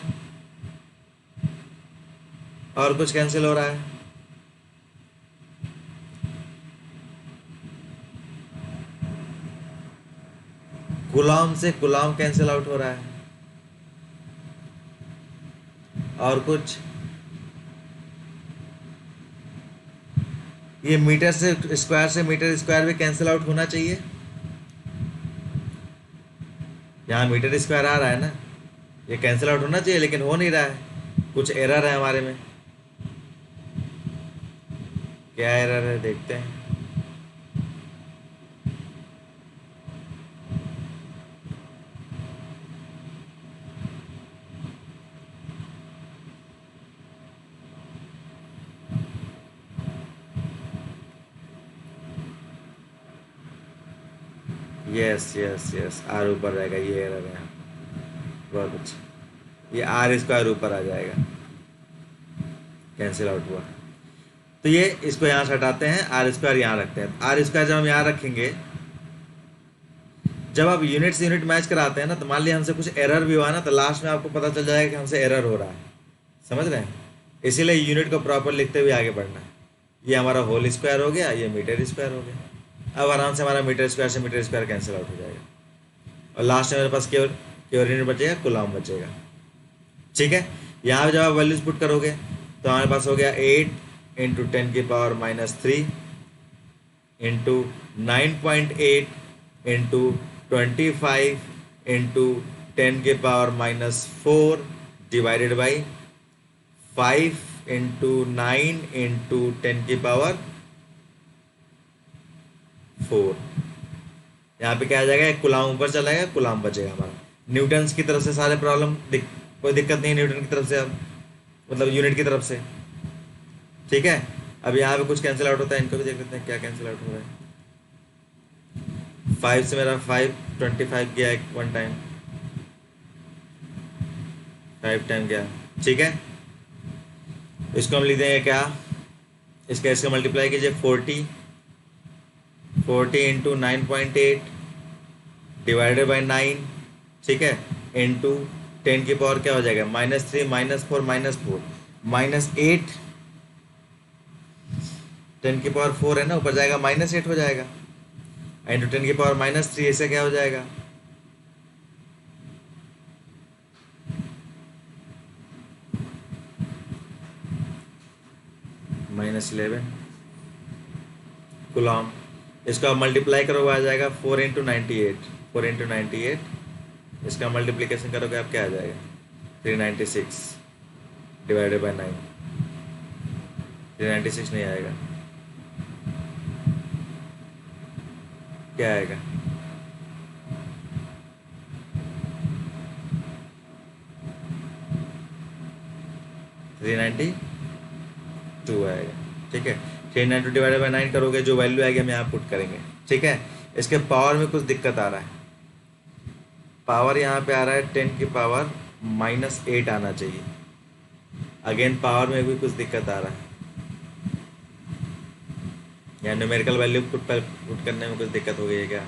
और कुछ कैंसिल हो रहा है। गुलाम से गुलाम कैंसिल आउट हो रहा है, और कुछ। ये मीटर से मीटर स्क्वायर भी कैंसिल आउट होना चाहिए। यहाँ मीटर स्क्वायर आ रहा है ना, ये कैंसिल आउट होना चाहिए लेकिन हो नहीं रहा है, कुछ एरर है हमारे में। क्या एरर है देखते हैं। यस आर ऊपर रहेगा, ये एरर है। बहुत अच्छा, ये आर स्क्वायर ऊपर आ जाएगा, कैंसिल आउट हुआ। तो ये इसको यहाँ से हटाते हैं, आर स्क्वायर यहाँ रखते हैं। आर स्क्वायर जब हम यहाँ रखेंगे, जब आप यूनिट से यूनिट मैच कराते हैं ना, तो मान लिया हमसे कुछ एरर भी हुआ ना, तो लास्ट में आपको पता चल जाएगा कि हमसे एरर हो रहा है। समझ रहे हैं? इसीलिए यूनिट को प्रॉपर लिखते हुए आगे बढ़ना है। ये हमारा होल स्क्वायर हो गया, ये मीटर स्क्वायर हो गया। अब आराम से हमारा मीटर स्क्वायर से मीटर स्क्वायर कैंसिल आउट हो जाएगा, और लास्ट में मेरे पास केवल यूनिट बचेगा, कूलम बचेगा। ठीक है, यहाँ पे जब आप वैल्यूज पुट करोगे तो हमारे पास हो गया 8 into 10⁻³ into 9.8 into 25 into 10⁻⁴ divided by 5 into 9 into 10⁻⁴। यहाँ पे क्या आ जाएगा, एक कूलम ऊपर चला जाएगा, कूलम बचेगा हमारा। न्यूटन्स की तरफ से सारे प्रॉब्लम कोई दिक्कत नहीं है, न्यूटन की तरफ से अब मतलब यूनिट की तरफ से। ठीक है, अब यहाँ पे कुछ कैंसिल आउट होता है, इनको भी देख लेते हैं क्या कैंसिल आउट हो रहा है। 5 से मेरा 5 25 गया एक वन टाइम, 5 टाइम गया, ठीक है। इसको हम लिख देंगे क्या, इसका मल्टीप्लाई कीजिए 40 इंटू 9.8 डिवाइडेड बाई 9, ठीक है, इंटू 10 की पावर क्या हो जाएगा, -3 -4 -4 -8, 10 की पावर 4 है ना, ऊपर जाएगा -8 हो जाएगा, इंटू 10 की पावर -3, ऐसे क्या हो जाएगा, -11 कुलॉम। इसको आप मल्टीप्लाई करोगे आ जाएगा 4 इंटू 98, 4 इंटू 98, इसका मल्टीप्लिकेशन करोगे आप क्या आ जाएगा 396 डिवाइडेड बाई 9, 396 नहीं आएगा, क्या आएगा, थ्री 2 आएगा, ठीक है। 392 डिवाइडेड बाई 9 करोगे, जो वैल्यू आएगी हम यहाँ पुट करेंगे, ठीक है। इसके पावर में कुछ दिक्कत आ रहा है, पावर यहाँ पे आ रहा है 10 की पावर -8 आना चाहिए, अगेन पावर में भी कुछ दिक्कत आ रहा है, या न्यूमेरिकल वैल्यू पुट करने में कुछ दिक्कत हो गई है क्या,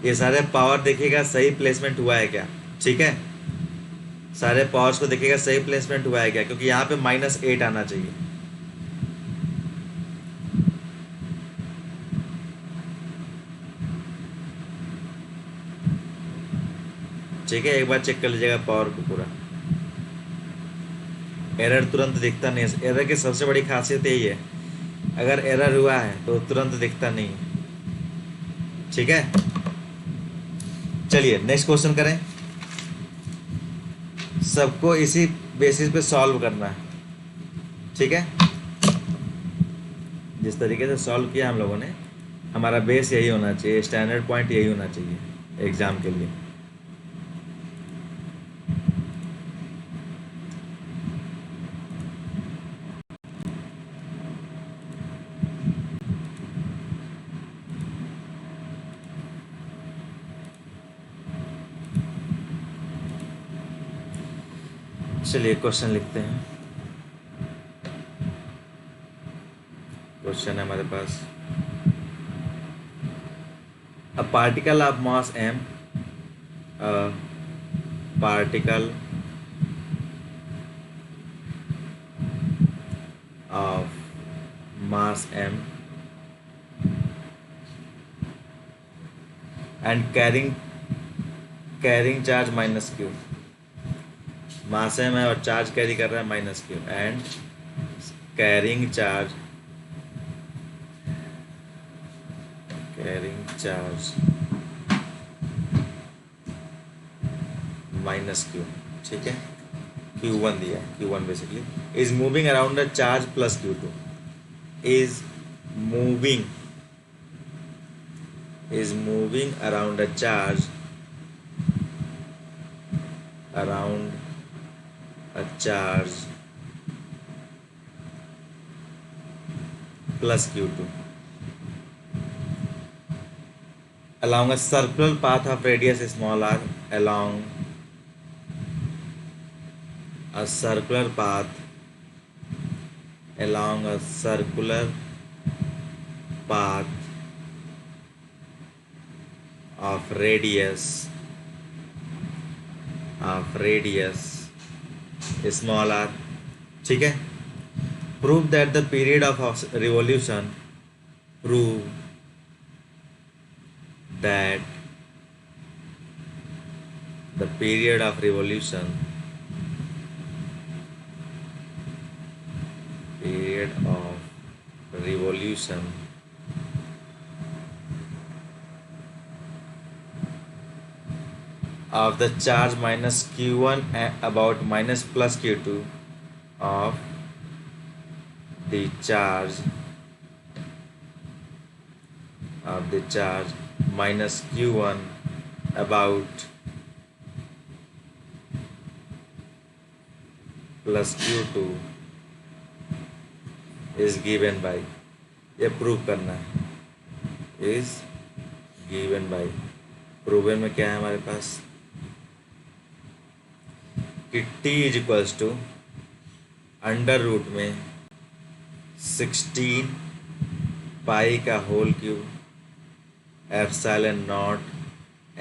ये सारे पावर देखिएगा सही प्लेसमेंट हुआ है क्या, ठीक है, सारे पावर्स को देखिएगा सही प्लेसमेंट हुआ है क्या, क्योंकि यहाँ पे -8 आना चाहिए, ठीक है। एक बार चेक कर लीजिएगा पावर को पूरा, एरर तुरंत दिखता नहीं है, एरर की सबसे बड़ी खासियत यही है, अगर एरर हुआ है तो तुरंत दिखता नहीं है, ठीक है। चलिए नेक्स्ट क्वेश्चन करें, सबको इसी बेसिस पे सॉल्व करना है, ठीक है। जिस तरीके से सॉल्व किया हम लोगों ने, हमारा बेस यही होना चाहिए, स्टैंडर्ड पॉइंट यही होना चाहिए एग्जाम के लिए। चलिए क्वेश्चन लिखते हैं, क्वेश्चन है हमारे पास, a particle of mass m, particle of mass m and carrying charge -q, mass m है और चार्ज कैरी कर रहा है -q, and carrying charge -q, ठीक है, q1 दिया है, q1 basically is moving around the charge plus q2, is moving around a charge plus q2 along a circular path of radius small r, along a circular path of radius small r, ठीक है। prove that the period of revolution of the charge -q1 about plus q2 of the charge -q1 about plus Q2 is given by, ये प्रूव करना है, इज गिवन बाई, प्रूवन में क्या है हमारे पास कि T is equals to under root में 16 पाई का whole cube epsilon not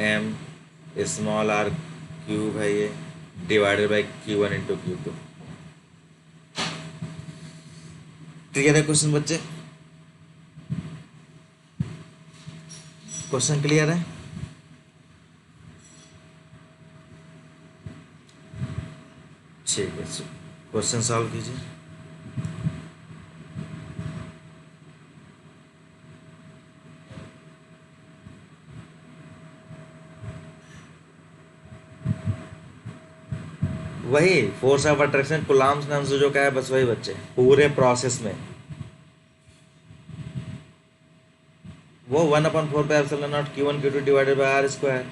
m small r cube है ये, divided by Q1 into Q2। Clear है क्वेश्चन बच्चे? क्वेश्चन क्लियर है? ठीक है, क्वेश्चन सॉल्व कीजिए। वही फोर्स ऑफ अट्रैक्शन कूलम्ब्स नाम से जो क्या है, बस वही बच्चे पूरे प्रोसेस में वो 1/4 पे epsilon not Q1 Q2 divided by R square.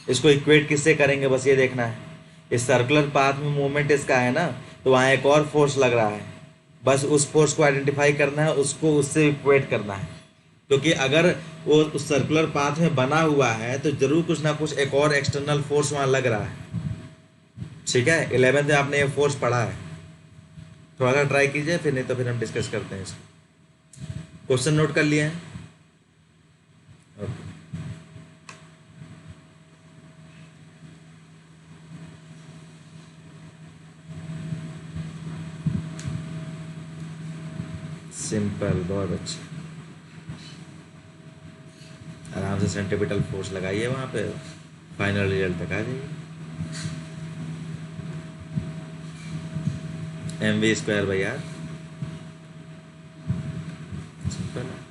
इसको इक्वेट किससे करेंगे, बस ये देखना है। इस सर्कुलर पाथ में मूवमेंट इसका है ना, तो वहाँ एक और फोर्स लग रहा है, बस उस फोर्स को आइडेंटिफाई करना है, उसको उससे इक्वेट करना है। क्योंकि अगर वो उस सर्कुलर पाथ में बना हुआ है तो जरूर कुछ ना कुछ एक और एक्सटर्नल फोर्स वहाँ लग रहा है। ठीक है, 11th में आपने ये फोर्स पढ़ा है, थोड़ा सा ट्राई कीजिए, फिर नहीं तो फिर हम डिस्कस करते हैं इसको। क्वेश्चन नोट कर लिए हैं? ओके, सिंपल, बहुत अच्छे। आराम से सेंट्रीपिटल फोर्स लगाइए वहाँ पे, फाइनल रिजल्ट तक आ जाइए। mv स्क्वायर बाई आर, सिंपल है।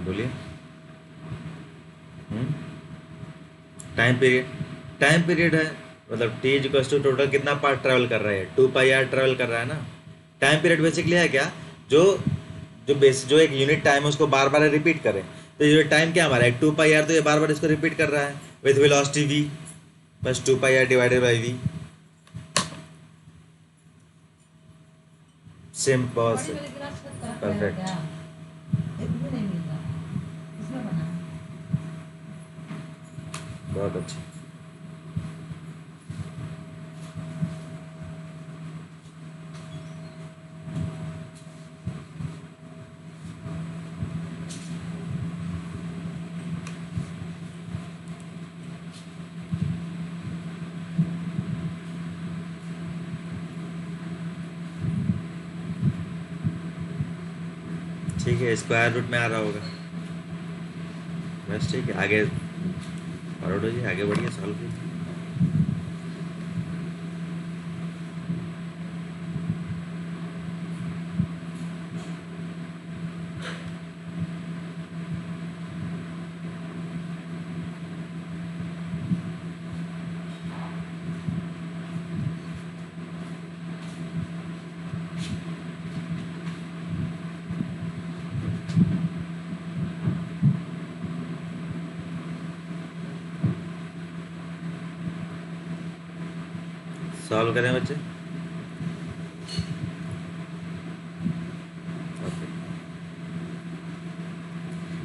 बोलिए। टाइम पीरियड है, मतलब टी इक्वल्स टू टोटल कितना पार्ट ट्रेवल कर रहा है, 2πr ट्रेवल कर रहा है ना। टाइम पीरियड बेसिकली है क्या, जो जो एक यूनिट टाइम है उसको बार बार रिपीट करें। तो ये टाइम क्या हमारा है 2πr, तो ये बार बार इसको रिपीट कर रहा है विथ वेलोसिटी v, बस 2πr divided by v। Simple, perfect. बहुत अच्छा। ठीक है, स्क्वायर रूट में आ रहा होगा, बस ठीक है। आगे फॉरवर्ड होइए, आगे बढ़िए, सॉल्व कीजिए। सॉल्व करें बच्चे।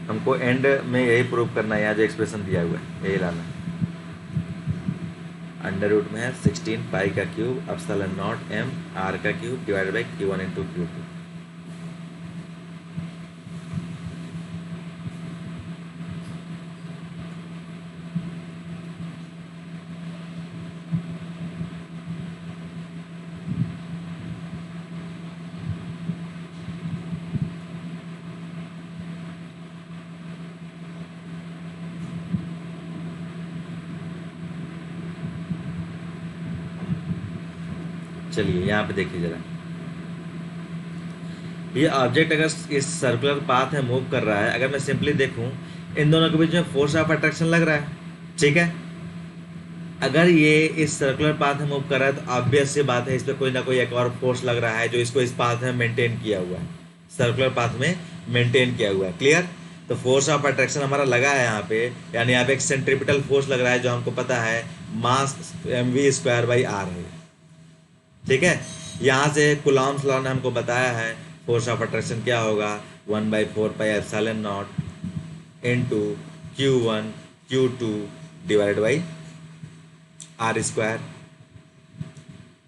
हमको एंड में यही प्रूव करना है, यहाँ जो एक्सप्रेशन दिया हुआ है यही लाना। अंडर रूट में है 16 पाई का cube epsilon not m r का cube divided by Q1 into Q2। चलिए यहाँ पे देखिए जरा, ये ऑब्जेक्ट अगर इस सर्कुलर पाथ में मूव कर रहा है, अगर मैं सिंपली देखूं, इन दोनों के बीच में फोर्स ऑफ अट्रैक्शन लग रहा है, ठीक है। अगर ये इस सर्कुलर पाथ में मूव कर रहा है तो ऑब्वियस सी बात है इस पर कोई ना कोई एक और फोर्स लग रहा है जो इसको इस पाथ में मेंटेन किया हुआ है, सर्कुलर पाथ में मेंटेन किया हुआ है। क्लियर? तो फोर्स ऑफ अट्रैक्शन हमारा लगा है यहाँ पे, यानी यहाँ पे एक सेंट्रीपिटल फोर्स लग रहा है जो हमको पता है मास mv²/r है, ठीक है। यहाँ से कुलॉम्स लॉ ने हमको बताया है फोर्स ऑफ अट्रैक्शन क्या होगा, 1/4πε0 into Q1 Q2 divide by r square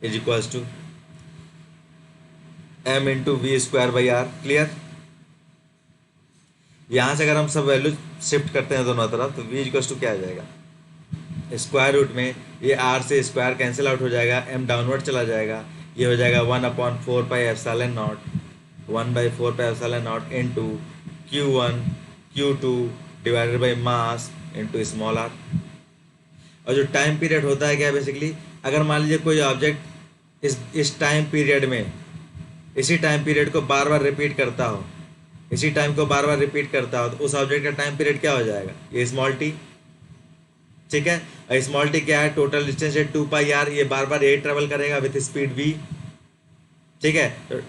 is equals to m into v²/r। Clear? यहाँ से अगर हम सब वैल्यू शिफ्ट करते हैं दोनों तरफ तो v इक्वल्स टू क्या आ जाएगा, स्क्वायर रूट में ये r से स्क्वायर कैंसिल आउट हो जाएगा, m डाउनवर्ड चला जाएगा, ये हो जाएगा 1/4πε0 1/4πε0 into Q1 Q2 divided by mass into small r। और जो टाइम पीरियड होता है क्या बेसिकली, अगर मान लीजिए कोई ऑब्जेक्ट इस टाइम पीरियड में इसी टाइम पीरियड को बार बार रिपीट करता हो, इसी टाइम को बार बार रिपीट करता हो, तो उस ऑब्जेक्ट का टाइम पीरियड क्या हो जाएगा, ये स्मॉल टी, ठीक है। और स्मॉल टी क्या है, टोटल डिस्टेंस है 2πr, ये बार बार यही ट्रेवल करेगा विथ स्पीड v, ठीक है। तो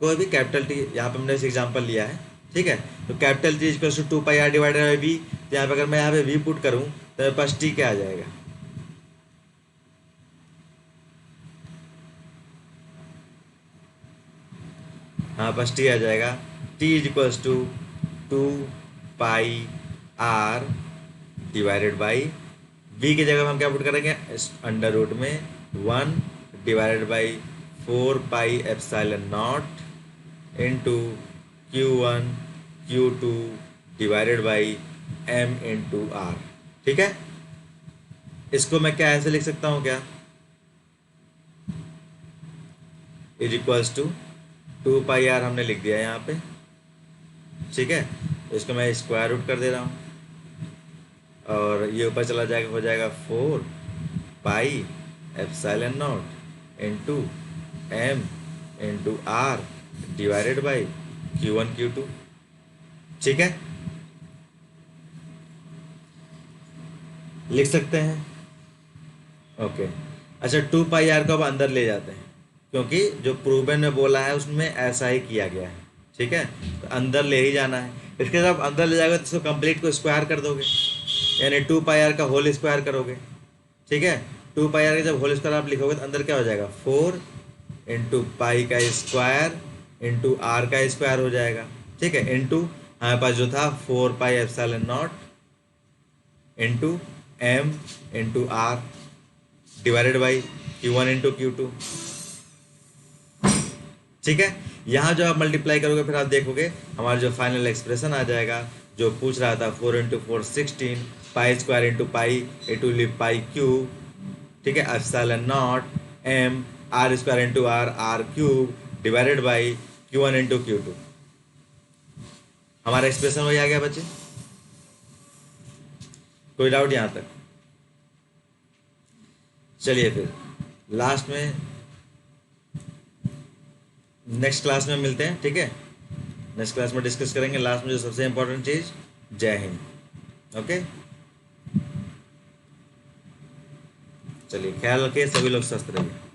कोई भी कैपिटल टी, यहाँ पे हमने इस एग्जाम्पल लिया है, ठीक है। तो capital T equal to 2πr divided by v, तो यहाँ पे अगर मैं यहाँ पे v पुट करूँ तो मेरे पास टी क्या आ जाएगा, हाँ पास टी आ जाएगा, T is equals to 2πr divided by v की जगह हम क्या पुट करेंगे, अंडर रूट में 1 divided by 4πε0 into Q1 Q2 divided by m into r, ठीक है। इसको मैं क्या ऐसे लिख सकता हूँ क्या, इज इक्वल्स टू 2πr हमने लिख दिया यहाँ पे, ठीक है। तो इसको मैं स्क्वायर रूट कर दे रहा हूँ और ये ऊपर चला जाएगा, हो जाएगा 4πε0 into m into r divided by Q1 Q2, ठीक है। लिख सकते हैं, ओके। अच्छा 2πr को अब अंदर ले जाते हैं क्योंकि जो प्रूवन में बोला है उसमें ऐसा ही किया गया है, ठीक है। तो अंदर ले ही जाना है, इसके जब अंदर ले जाओगे तो इसको कंप्लीट को स्क्वायर कर दोगे, यानी 2πr का होल स्क्वायर करोगे, ठीक है। 2πr का जब होल स्क्वायर आप लिखोगे तो अंदर क्या हो जाएगा, 4 इंटू पाई का स्क्वायर इंटू r का स्क्वायर हो जाएगा, ठीक है। इंटू हमारे पास जो था 4πε0 into m into r divided by Q1 into Q2, ठीक है। यहाँ जो आप मल्टीप्लाई करोगे फिर आप देखोगे हमारा जो फाइनल एक्सप्रेशन आ जाएगा, जो पूछ रहा था 4 into 4 16 pi square into pi into lip पाई क्यूब, ठीक है, ε0 m r square into r cube divided by Q1 into Q2। हमारा एक्सप्रेशन वही आ गया बच्चे, कोई डाउट यहाँ तक? चलिए फिर लास्ट में नेक्स्ट क्लास में मिलते हैं, ठीक है। नेक्स्ट क्लास में डिस्कस करेंगे लास्ट में जो सबसे इंपॉर्टेंट चीज। जय हिंद। ओके, चलिए ख्याल रखिए, सभी लोग स्वस्थ रहिए।